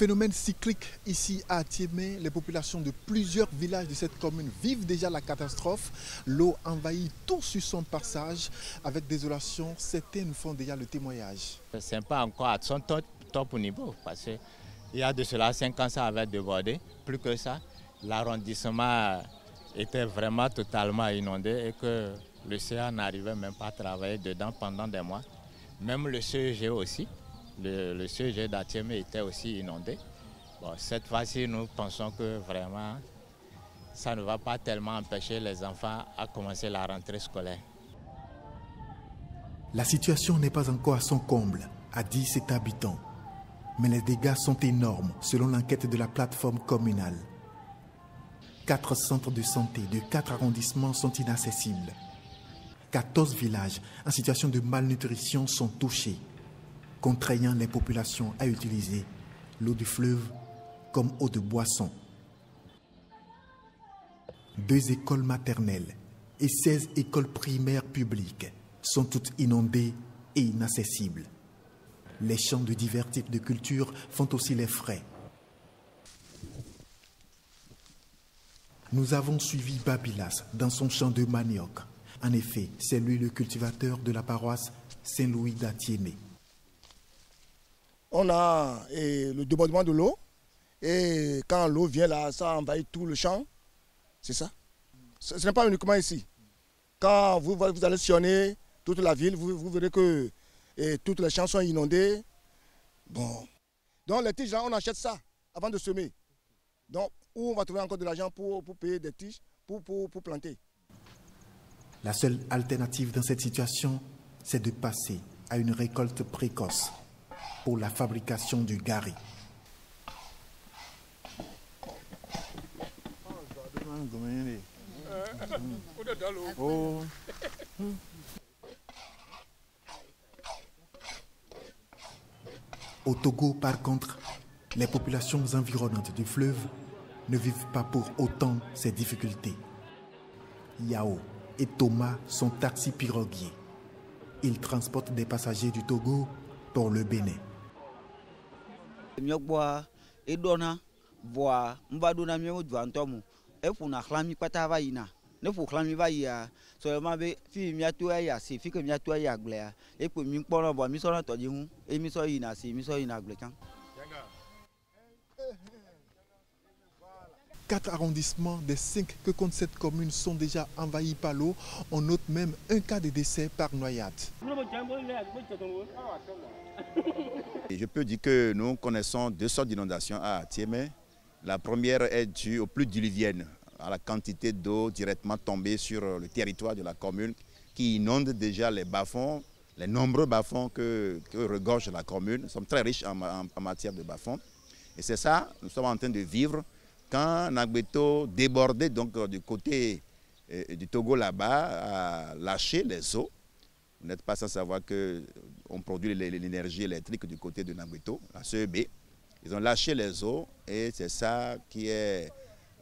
Phénomène cyclique ici à Thiémé, les populations de plusieurs villages de cette commune vivent déjà la catastrophe. L'eau envahit tout sur son passage. Avec désolation, certains nous font déjà le témoignage. Ce n'est pas encore à son top niveau parce qu'il y a de cela 5 ans, ça avait débordé. Plus que ça, l'arrondissement était vraiment totalement inondé et que le CA n'arrivait même pas à travailler dedans pendant des mois. Même le CEG aussi. Le CEG d'Athiémé était aussi inondé. Bon, cette fois-ci, nous pensons que vraiment, ça ne va pas tellement empêcher les enfants à commencer la rentrée scolaire. La situation n'est pas encore à son comble, a dit cet habitant. Mais les dégâts sont énormes, selon l'enquête de la plateforme communale. 4 centres de santé de 4 arrondissements sont inaccessibles. 14 villages en situation de malnutrition sont touchés, contraignant les populations à utiliser l'eau du fleuve comme eau de boisson. 2 écoles maternelles et 16 écoles primaires publiques sont toutes inondées et inaccessibles. Les champs de divers types de cultures font aussi les frais. Nous avons suivi Babilas dans son champ de manioc. En effet, c'est lui le cultivateur de la paroisse Saint-Louis d'Athiémé. On a le débordement de l'eau et quand l'eau vient là, ça envahit tout le champ. C'est ça. Ce n'est pas uniquement ici. Quand vous allez sillonner toute la ville, vous verrez que tous les champs sont inondés. Bon. Donc les tiges, là, on achète ça avant de semer. Donc, où on va trouver encore de l'argent pour payer des tiges, pour planter. La seule alternative dans cette situation, c'est de passer à une récolte précoce pour la fabrication du gari. Au Togo, par contre, les populations environnantes du fleuve ne vivent pas pour autant ces difficultés. Yao et Thomas sont taxis-piroguiers. Ils transportent des passagers du Togo pour le Bénin. Quatre arrondissements des 5 que compte cette commune sont déjà envahis par l'eau. On note même un cas de décès par noyade. Je peux dire que nous connaissons 2 sortes d'inondations à Athiémé. La première est due aux pluies diluviennes, à la quantité d'eau directement tombée sur le territoire de la commune qui inonde déjà les bas-fonds, les nombreux bas-fonds que regorge la commune. Nous sommes très riches en matière de bas-fonds. Et c'est ça, nous sommes en train de vivre quand Nagbeto, débordé donc du côté du Togo là-bas, a lâché les eaux. Vous n'êtes pas sans savoir qu'on produit l'énergie électrique du côté de Nagbeto, la CEB. Ils ont lâché les eaux et c'est ça qui est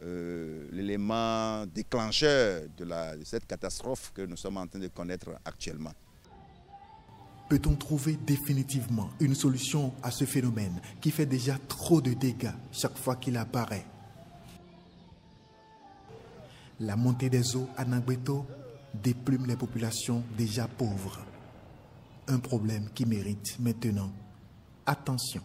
l'élément déclencheur de cette catastrophe que nous sommes en train de connaître actuellement. Peut-on trouver définitivement une solution à ce phénomène qui fait déjà trop de dégâts chaque fois qu'il apparaît? La montée des eaux à Nagbeto déplume les populations déjà pauvres. Un problème qui mérite maintenant attention.